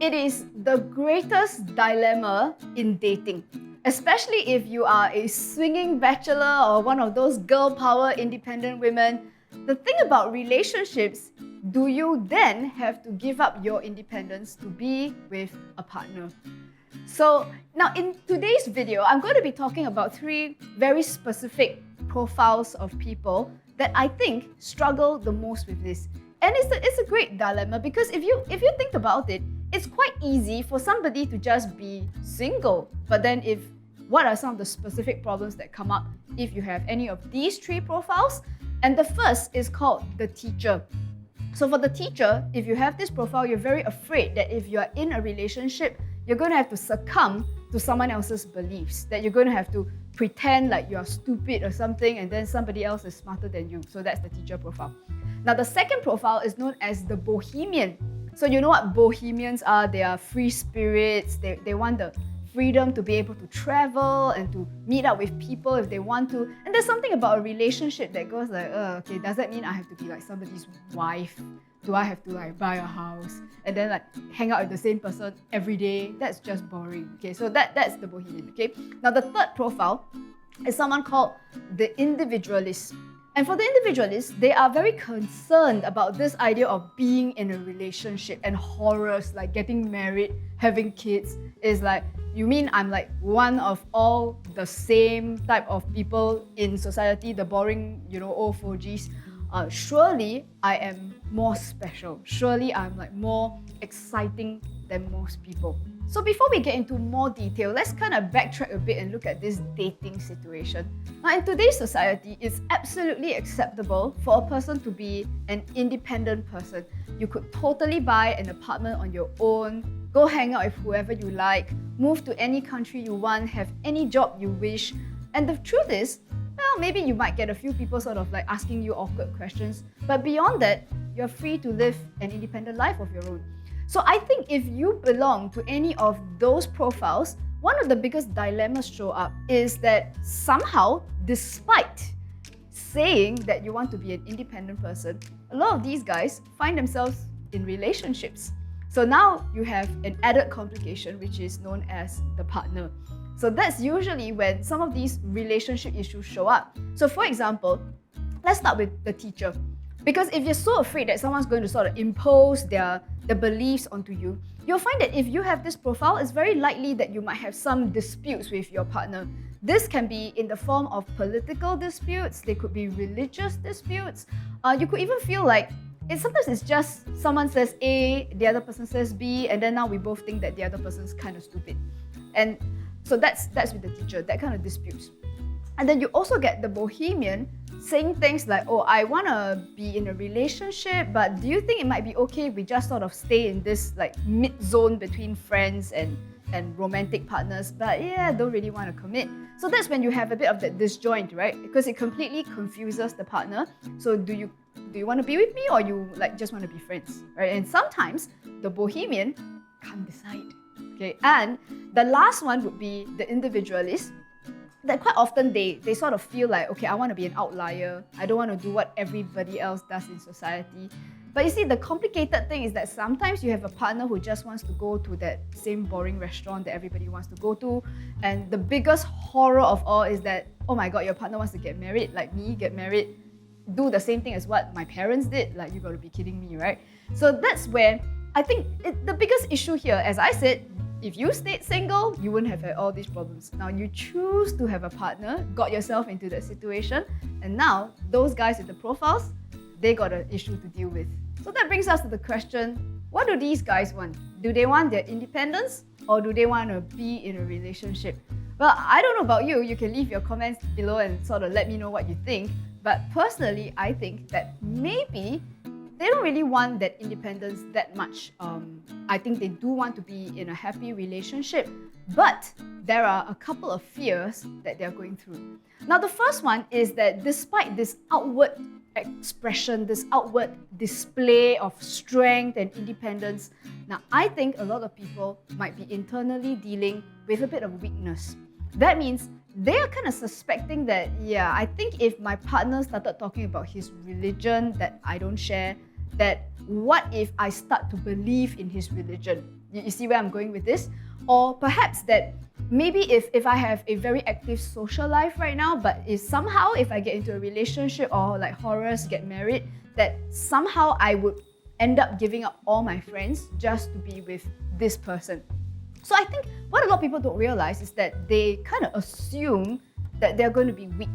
It is the greatest dilemma in dating, especially if you are a swinging bachelor or one of those girl power independent women. The thing about relationships, do you then have to give up your independence to be with a partner? So now in today's video, I'm going to be talking about 3 very specific profiles of people that I think struggle the most with this. And it's a great dilemma because if you think about it, it's quite easy for somebody to just be single. But then what are some of the specific problems that come up if you have any of these 3 profiles? And the first is called the teacher. So for the teacher, if you have this profile, you're very afraid that if you're in a relationship, you're going to have to succumb to someone else's beliefs, that you're going to have to pretend like you're stupid or something, and then somebody else is smarter than you. So that's the teacher profile. Now the second profile is known as the bohemian. So you know what bohemians are? They are free spirits. They want the freedom to be able to travel and to meet up with people if they want to. And there's something about a relationship that goes like, okay, does that mean I have to be like somebody's wife? Do I have to like buy a house and then like hang out with the same person every day? That's just boring. Okay, so that's the bohemian. Okay. Now the third profile is someone called the individualist. And for the individualists, they are very concerned about this idea of being in a relationship, and horrors like getting married, having kids is like, you mean I'm like one of all the same type of people in society, the boring, old fogies? Surely I am more special. Surely I'm like more exciting than most people. So before we get into more detail, let's kind of backtrack a bit and look at this dating situation. Now in today's society, it's absolutely acceptable for a person to be an independent person. You could totally buy an apartment on your own, go hang out with whoever you like, move to any country you want, have any job you wish. And the truth is, well, maybe you might get a few people sort of like asking you awkward questions, but beyond that, you're free to live an independent life of your own. So I think if you belong to any of those profiles, one of the biggest dilemmas show up is that somehow, despite saying that you want to be an independent person, a lot of these guys find themselves in relationships. So now you have an added complication, which is known as the partner. So that's usually when some of these relationship issues show up. So for example, let's start with the teacher. Because if you're so afraid that someone's going to sort of impose their beliefs onto you, you'll find that if you have this profile, it's very likely that you might have some disputes with your partner. This can be in the form of political disputes, they could be religious disputes. You could even feel like sometimes it's just someone says A, the other person says B, and then now we both think that the other person's kind of stupid. And so that's with the teacher, that kind of disputes. And then you also get the bohemian saying things like, oh, I want to be in a relationship, but do you think it might be okay if we just sort of stay in this like mid-zone between friends and romantic partners, but yeah, don't really want to commit. So that's when you have a bit of that disjoint, right? Because it completely confuses the partner. So do you want to be with me, or you like just want to be friends, right? And sometimes the bohemian can't decide. Okay, and the last one would be the individualist. That quite often they sort of feel like, okay, I want to be an outlier. I don't want to do what everybody else does in society. But you see, the complicated thing is that sometimes you have a partner who just wants to go to that same boring restaurant that everybody wants to go to. And the biggest horror of all is that, oh my God, your partner wants to get married, like me, get married, do the same thing as what my parents did. Like, you got to be kidding me, right? So that's where I think the biggest issue here, as I said, if you stayed single, you wouldn't have had all these problems. Now you choose to have a partner, got yourself into that situation, and now those guys with the profiles, they got an issue to deal with. So that brings us to the question, what do these guys want? Do they want their independence, or do they want to be in a relationship? Well, I don't know about you. You can leave your comments below and sort of let me know what you think. But personally, I think that maybe they don't really want that independence that much. I think they do want to be in a happy relationship, but there are a couple of fears that they're going through. Now, the first one is that despite this outward expression, this outward display of strength and independence, now I think a lot of people might be internally dealing with a bit of weakness. That means they are kind of suspecting that, yeah, I think if my partner started talking about his religion that I don't share, that what if I start to believe in his religion? You see where I'm going with this? Or perhaps that maybe if I have a very active social life right now, but somehow if I get into a relationship or like Horus get married, that somehow I would end up giving up all my friends just to be with this person. So I think what a lot of people don't realize is that they kind of assume that they're going to be weak.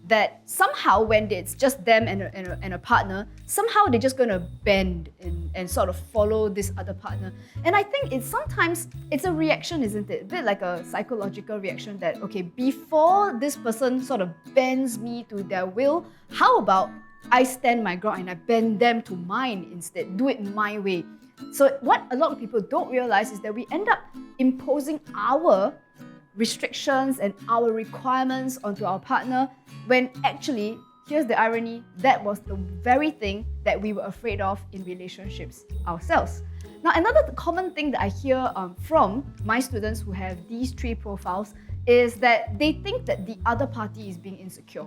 That somehow when it's just them and a partner, somehow they're just going to bend and sort of follow this other partner. And I think sometimes it's a reaction, isn't it? A bit like a psychological reaction that, okay, before this person sort of bends me to their will, how about I stand my ground and I bend them to mine instead, do it my way. So what a lot of people don't realize is that we end up imposing our restrictions and our requirements onto our partner when actually, here's the irony, that was the very thing that we were afraid of in relationships ourselves. Now, another common thing that I hear from my students who have these 3 profiles is that they think that the other party is being insecure.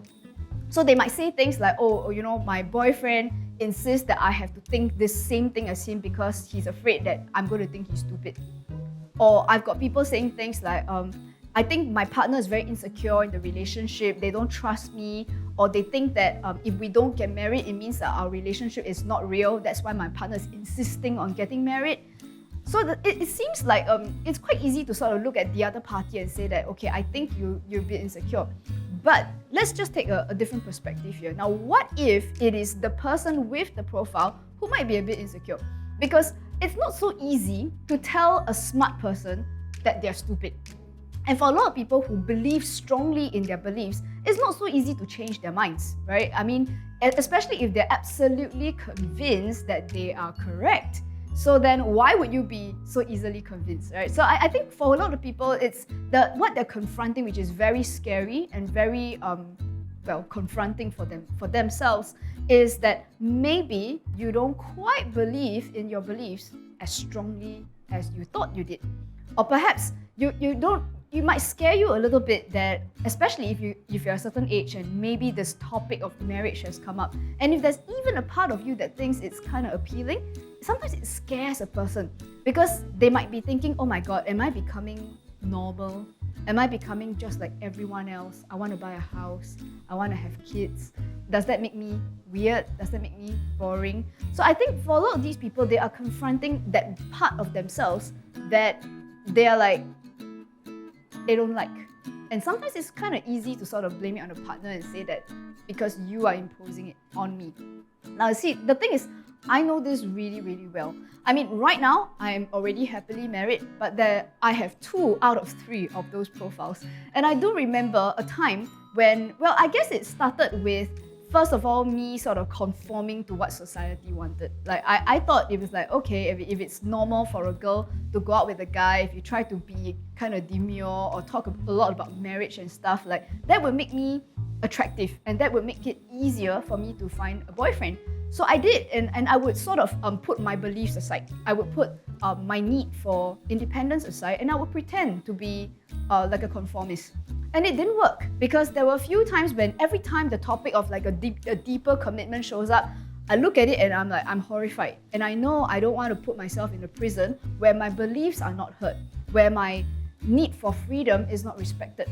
So they might say things like, oh, my boyfriend insists that I have to think this same thing as him because he's afraid that I'm going to think he's stupid. Or I've got people saying things like, I think my partner is very insecure in the relationship, they don't trust me, or they think that if we don't get married, it means that our relationship is not real, that's why my partner is insisting on getting married. So it seems like it's quite easy to sort of look at the other party and say that, okay, I think you're a bit insecure. But let's just take a different perspective here. Now, what if it is the person with the profile who might be a bit insecure? Because it's not so easy to tell a smart person that they're stupid. And for a lot of people who believe strongly in their beliefs, it's not so easy to change their minds, right? I mean, especially if they're absolutely convinced that they are correct. So then why would you be so easily convinced, right? So I think for a lot of people, it's what they're confronting, which is very scary and very confronting for themselves, is that maybe you don't quite believe in your beliefs as strongly as you thought you did. Or perhaps you might scare you a little bit that, especially if you're a certain age and maybe this topic of marriage has come up, and if there's even a part of you that thinks it's kind of appealing, sometimes it scares a person because they might be thinking, oh my God, am I becoming normal? Am I becoming just like everyone else? I want to buy a house. I want to have kids. Does that make me weird? Does that make me boring? So I think for a lot of these people, they are confronting that part of themselves that they are like, they don't like. And sometimes it's kind of easy to sort of blame it on a partner and say that because you are imposing it on me. Now, see, the thing is, I know this really, really well. I mean, right now, I am already happily married, but I have 2 out of 3 of those profiles. And I do remember a time when, well, I guess it started with, first of all, me sort of conforming to what society wanted. Like, I thought it was like, okay, if it's normal for a girl to go out with a guy, if you try to be kind of demure or talk a lot about marriage and stuff, like, that would make me attractive and that would make it easier for me to find a boyfriend. So I did, and I would sort of put my beliefs aside. I would put my need for independence aside, and I would pretend to be like a conformist. And it didn't work because there were a few times when every time the topic of like a deeper commitment shows up, I look at it and I'm like, I'm horrified. And I know I don't want to put myself in a prison where my beliefs are not heard, where my need for freedom is not respected.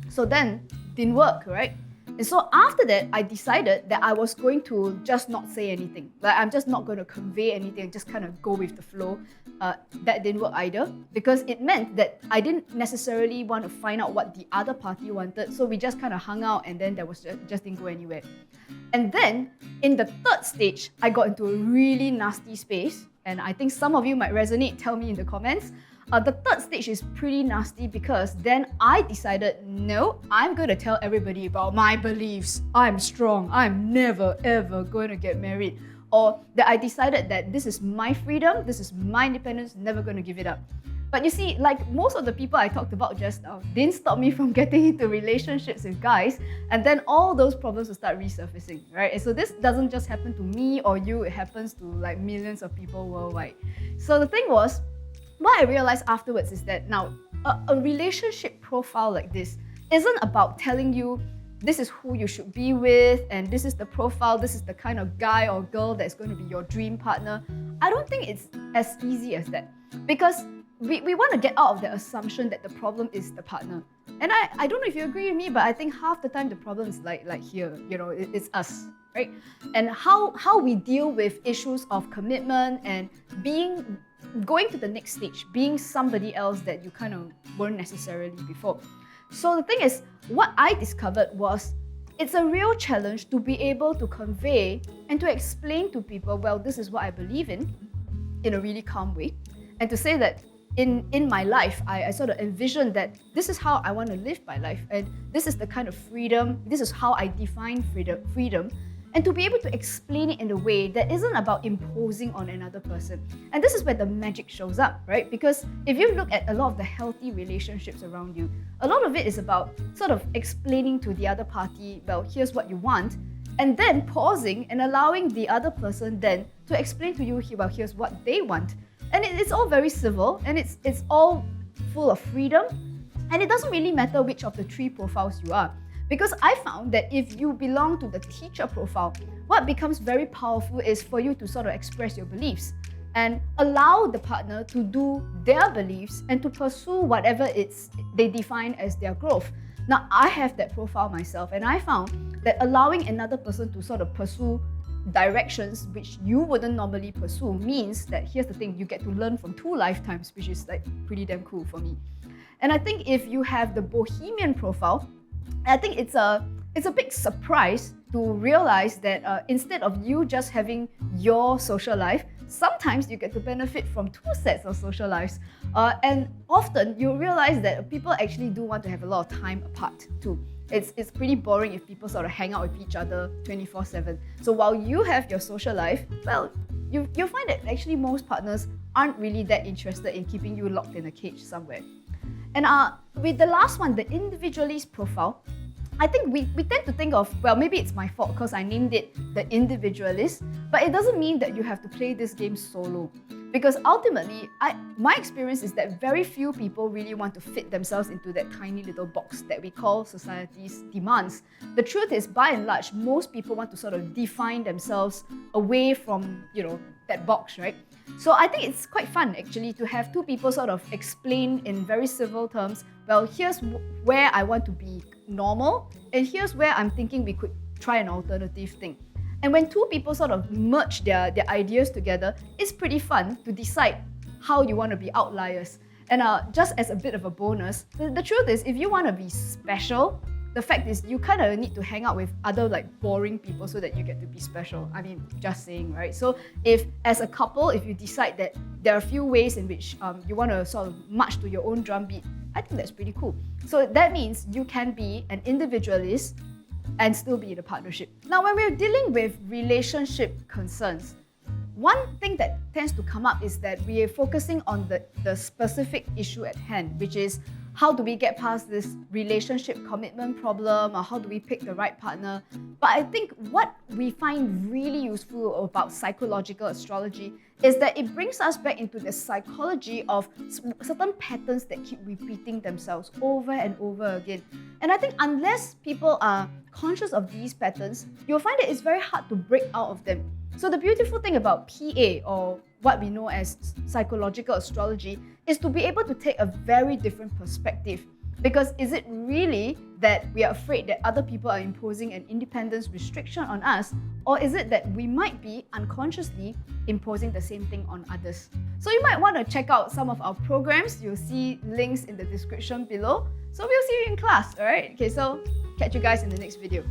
So then, didn't work, right? And so after that, I decided that I was going to just not say anything. Like, I'm just not going to convey anything, just kind of go with the flow. That didn't work either because it meant that I didn't necessarily want to find out what the other party wanted. So we just kind of hung out and then there was just didn't go anywhere. And then in the 3rd stage, I got into a really nasty space. And I think some of you might resonate, tell me in the comments. The 3rd stage is pretty nasty because then I decided, no, I'm going to tell everybody about my beliefs. I'm strong. I'm never, ever going to get married. Or that I decided that this is my freedom, this is my independence, never going to give it up. But you see, like most of the people I talked about just now didn't stop me from getting into relationships with guys, and then all those problems will start resurfacing, right? And so this doesn't just happen to me or you, it happens to like millions of people worldwide. So the thing was, what I realized afterwards is that now, a relationship profile like this isn't about telling you this is who you should be with and this is the profile, this is the kind of guy or girl that's going to be your dream partner. I don't think it's as easy as that. Because we want to get out of the assumption that the problem is the partner. And I don't know if you agree with me, but I think half the time the problem is like here, it's us, right? And how we deal with issues of commitment and going to the next stage, being somebody else that you kind of weren't necessarily before. So the thing is, what I discovered was it's a real challenge to be able to convey and to explain to people, well, this is what I believe in a really calm way. And to say that in my life, I sort of envision that this is how I want to live my life. And this is the kind of freedom, this is how I define freedom. And to be able to explain it in a way that isn't about imposing on another person. And this is where the magic shows up, right? Because if you look at a lot of the healthy relationships around you, a lot of it is about sort of explaining to the other party, well, here's what you want, and then pausing and allowing the other person then to explain to you, well, here's what they want. And it's all very civil, and it's all full of freedom, and it doesn't really matter which of the three profiles you are. Because I found that if you belong to the teacher profile, what becomes very powerful is for you to sort of express your beliefs and allow the partner to do their beliefs and to pursue whatever they define as their growth. Now, I have that profile myself, and I found that allowing another person to sort of pursue directions which you wouldn't normally pursue means that, here's the thing, you get to learn from 2 lifetimes, which is like pretty damn cool for me. And I think if you have the bohemian profile, I think it's a big surprise to realize that instead of you just having your social life, sometimes you get to benefit from 2 sets of social lives. And often you realize that people actually do want to have a lot of time apart too. It's pretty boring if people sort of hang out with each other 24/7. So while you have your social life, well, you'll find that actually most partners aren't really that interested in keeping you locked in a cage somewhere. And with the last one, the individualist profile, I think we tend to think of, well, maybe it's my fault because I named it the individualist, but it doesn't mean that you have to play this game solo. Because ultimately, my experience is that very few people really want to fit themselves into that tiny little box that we call society's demands. The truth is, by and large, most people want to sort of define themselves away from, that box, right? So I think it's quite fun actually to have 2 people sort of explain in very civil terms, well, here's where I want to be normal, and here's where I'm thinking we could try an alternative thing. And when 2 people sort of merge their ideas together, it's pretty fun to decide how you want to be outliers. And just as a bit of a bonus, the truth is, if you want to be special, the fact is you kind of need to hang out with other boring people so that you get to be special. I mean, just saying, right? So if as a couple, if you decide that there are a few ways in which you want to sort of march to your own drumbeat, I think that's pretty cool. So that means you can be an individualist and still be in a partnership. Now, when we're dealing with relationship concerns, one thing that tends to come up is that we are focusing on the specific issue at hand, which is how do we get past this relationship commitment problem, or how do we pick the right partner? But I think what we find really useful about psychological astrology is that it brings us back into the psychology of certain patterns that keep repeating themselves over and over again. And I think unless people are conscious of these patterns, you'll find that it's very hard to break out of them. So the beautiful thing about PA, or what we know as psychological astrology, is to be able to take a very different perspective. Because is it really that we are afraid that other people are imposing an independence restriction on us, or is it that we might be unconsciously imposing the same thing on others? So you might want to check out some of our programs. You'll see links in the description below. So we'll see you in class, alright? Okay, so catch you guys in the next video.